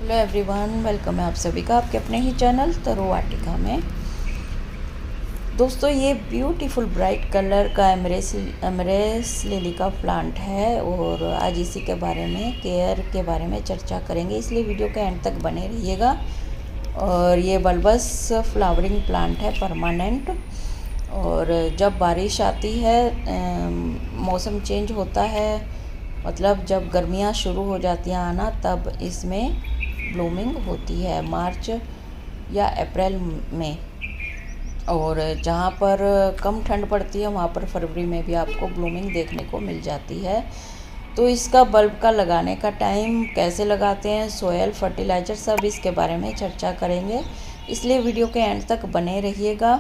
Hello everyone, welcome है आप सभी का आपके अपने ही चैनल तरो वाटिका में। दोस्तों, ये ब्यूटीफुल ब्राइट कलर का एमरेस लिली का प्लांट है और आज इसी के बारे में केयर के बारे में चर्चा करेंगे, इसलिए वीडियो के एंड तक बने रहिएगा। और ये बल्बस फ्लावरिंग प्लांट है, परमानेंट। और जब बारिश आती है, मौसम चेंज होता है, मतलब जब गर्मियाँ शुरू हो जाती हैं आना, तब इसमें ब्लूमिंग होती है, मार्च या अप्रैल में। और जहाँ पर कम ठंड पड़ती है वहाँ पर फरवरी में भी आपको ब्लूमिंग देखने को मिल जाती है। तो इसका बल्ब का लगाने का टाइम, कैसे लगाते हैं, सोयल, फर्टिलाइज़र, सब इसके बारे में चर्चा करेंगे, इसलिए वीडियो के एंड तक बने रहिएगा।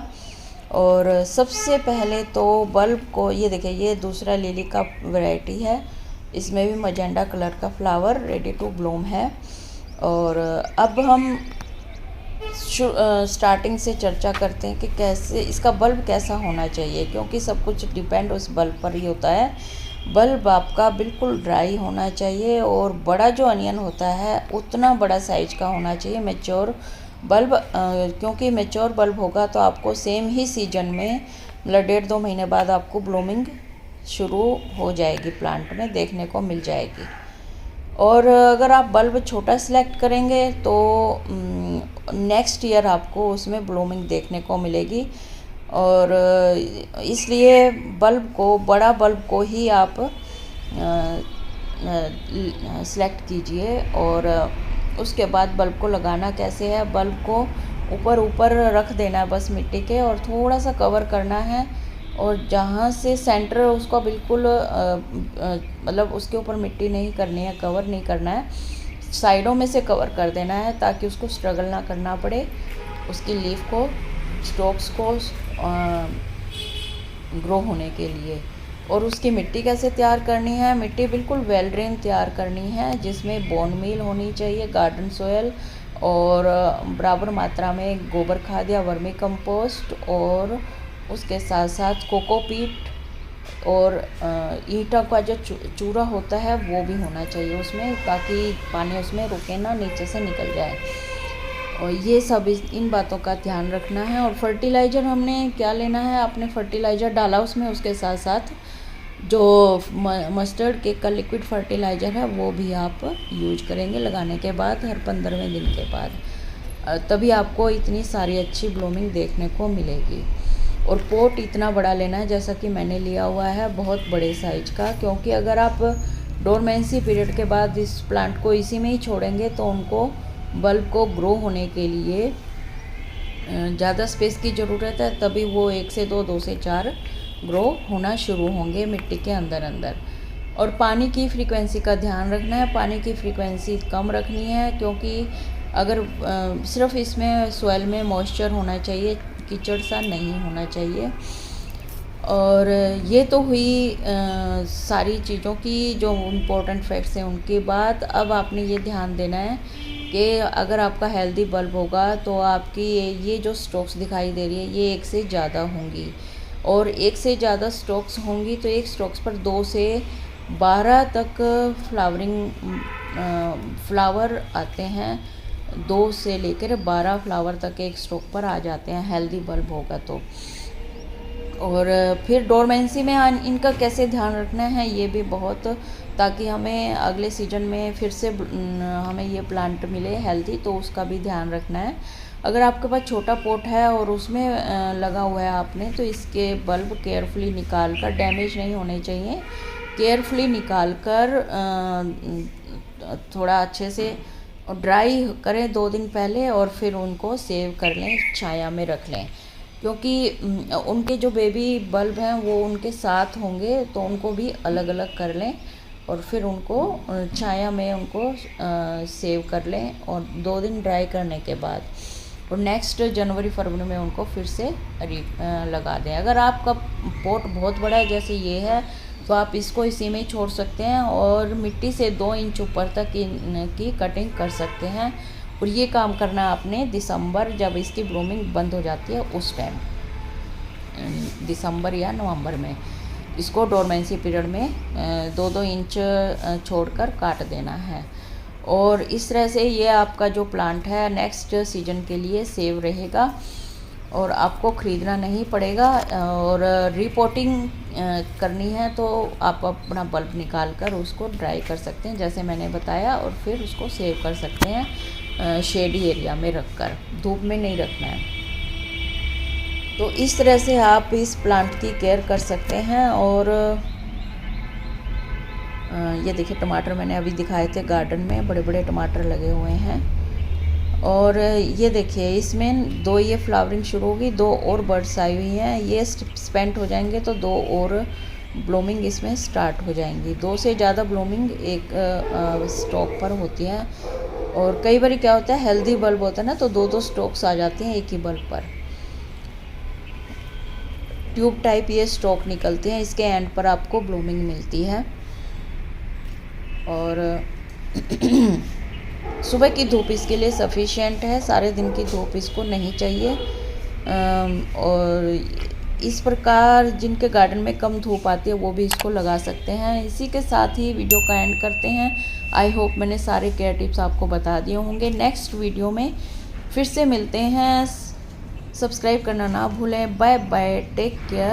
और सबसे पहले तो बल्ब को, ये देखिए, ये दूसरा लिली का वैरायटी है, इसमें भी मजेंडा कलर का फ्लावर रेडी टू ब्लूम है। और अब हम स्टार्टिंग से चर्चा करते हैं कि कैसे इसका बल्ब कैसा होना चाहिए, क्योंकि सब कुछ डिपेंड उस बल्ब पर ही होता है। बल्ब आपका बिल्कुल ड्राई होना चाहिए और बड़ा जो अनियन होता है उतना बड़ा साइज का होना चाहिए, मैच्योर बल्ब। क्योंकि मैच्योर बल्ब होगा तो आपको सेम ही सीजन में, मतलब 1.5-2 महीने बाद आपको ब्लूमिंग शुरू हो जाएगी, प्लांट में देखने को मिल जाएगी। और अगर आप बल्ब छोटा सिलेक्ट करेंगे तो नेक्स्ट ईयर आपको उसमें ब्लूमिंग देखने को मिलेगी। और इसलिए बड़ा बल्ब को ही आप सिलेक्ट कीजिए। और उसके बाद बल्ब को लगाना कैसे है, बल्ब को ऊपर ऊपर रख देना है बस मिट्टी के, और थोड़ा सा कवर करना है। और जहाँ से सेंटर उसको बिल्कुल मतलब उसके ऊपर मिट्टी नहीं करनी है, कवर नहीं करना है, साइडों में से कवर कर देना है ताकि उसको स्ट्रगल ना करना पड़े, उसकी लीफ को, स्टॉक्स को ग्रो होने के लिए। और उसकी मिट्टी कैसे तैयार करनी है, मिट्टी बिल्कुल वेल ड्रेन तैयार करनी है, जिसमें बोन मील होनी चाहिए, गार्डन सोयल, और बराबर मात्रा में गोबर खाद या वर्मी कंपोस्ट, और उसके साथ साथ कोकोपीट और ईंटा का जो चूरा होता है वो भी होना चाहिए उसमें, ताकि पानी उसमें रुके ना, नीचे से निकल जाए। और ये सब इन बातों का ध्यान रखना है। और फर्टिलाइज़र हमने क्या लेना है, आपने फर्टिलाइज़र डाला उसमें, उसके साथ साथ जो मस्टर्ड केक का लिक्विड फर्टिलाइज़र है वो भी आप यूज करेंगे लगाने के बाद, हर 15वें दिन के बाद, तभी आपको इतनी सारी अच्छी ब्लूमिंग देखने को मिलेगी। और पोट इतना बड़ा लेना है जैसा कि मैंने लिया हुआ है, बहुत बड़े साइज का, क्योंकि अगर आप डोरमेंसी पीरियड के बाद इस प्लांट को इसी में ही छोड़ेंगे तो उनको, बल्ब को ग्रो होने के लिए ज़्यादा स्पेस की ज़रूरत है, तभी वो 1 से 2, 2 से 4 ग्रो होना शुरू होंगे मिट्टी के अंदर अंदर। और पानी की फ्रीक्वेंसी का ध्यान रखना है, पानी की फ्रीक्वेंसी कम रखनी है, क्योंकि अगर सिर्फ इसमें सॉइल में मॉइस्चर होना चाहिए, कीचड़ सा नहीं होना चाहिए। और ये तो हुई सारी चीज़ों की जो इम्पोर्टेंट फैक्ट्स हैं उनकी बात। अब आपने ये ध्यान देना है कि अगर आपका हेल्दी बल्ब होगा तो आपकी ये जो स्टॉक्स दिखाई दे रही है ये 1 से ज़्यादा होंगी, और 1 से ज़्यादा स्टॉक्स होंगी तो एक स्टॉक्स पर 2 से 12 तक फ्लावर आते हैं, 2 से लेकर 12 फ्लावर तक एक स्टॉक पर आ जाते हैं हेल्दी बल्ब होगा तो। और फिर डोरमेंसी में इनका कैसे ध्यान रखना है ये भी बहुत, ताकि हमें अगले सीजन में फिर से हमें ये प्लांट मिले हेल्दी, तो उसका भी ध्यान रखना है। अगर आपके पास छोटा पॉट है और उसमें लगा हुआ है आपने, तो इसके बल्ब केयरफुली निकाल कर, डैमेज नहीं होने चाहिए, केयरफुली निकाल कर थोड़ा अच्छे से ड्राई करें 2 दिन पहले, और फिर उनको सेव कर लें, छाया में रख लें, क्योंकि उनके जो बेबी बल्ब हैं वो उनके साथ होंगे, तो उनको भी अलग अलग कर लें और फिर उनको छाया में उनको सेव कर लें। और 2 दिन ड्राई करने के बाद, और नेक्स्ट जनवरी-फरवरी में उनको फिर से लगा दें। अगर आपका पॉट बहुत बड़ा है जैसे ये है, तो आप इसको इसी में ही छोड़ सकते हैं और मिट्टी से 2 इंच ऊपर तक इनकी कटिंग कर सकते हैं। और ये काम करना आपने दिसंबर, जब इसकी ब्लूमिंग बंद हो जाती है उस टाइम, दिसंबर या नवंबर में इसको डोरमेंसी पीरियड में 2-2 इंच छोड़कर काट देना है। और इस तरह से ये आपका जो प्लांट है नेक्स्ट सीजन के लिए सेव रहेगा और आपको ख़रीदना नहीं पड़ेगा। और रिपोर्टिंग करनी है तो आप अपना बल्ब निकाल कर उसको ड्राई कर सकते हैं जैसे मैंने बताया, और फिर उसको सेव कर सकते हैं शेडी एरिया में रख कर, धूप में नहीं रखना है। तो इस तरह से आप इस प्लांट की केयर कर सकते हैं। और ये देखिए टमाटर मैंने अभी दिखाए थे, गार्डन में बड़े बड़े टमाटर लगे हुए हैं। और ये देखिए इसमें 2 ये फ्लावरिंग शुरू होगी, 2 और बर्ड्स आई हुई हैं, ये स्पेंट हो जाएंगे तो 2 और ब्लूमिंग इसमें स्टार्ट हो जाएंगी। 2 से ज़्यादा ब्लूमिंग एक स्टॉक पर होती है। और कई बार क्या होता है हेल्दी बल्ब होता है ना, तो 2-2 स्टॉक्स आ जाते हैं एक ही बल्ब पर। ट्यूब टाइप ये स्टॉक निकलते हैं, इसके एंड पर आपको ब्लूमिंग मिलती है। और सुबह की धूप इसके लिए सफिशिएंट है, सारे दिन की धूप इसको नहीं चाहिए। और इस प्रकार जिनके गार्डन में कम धूप आती है वो भी इसको लगा सकते हैं। इसी के साथ ही वीडियो का एंड करते हैं। आई होप मैंने सारे केयर टिप्स आपको बता दिए होंगे। नेक्स्ट वीडियो में फिर से मिलते हैं। सब्सक्राइब करना ना भूलें। Bye bye, take care.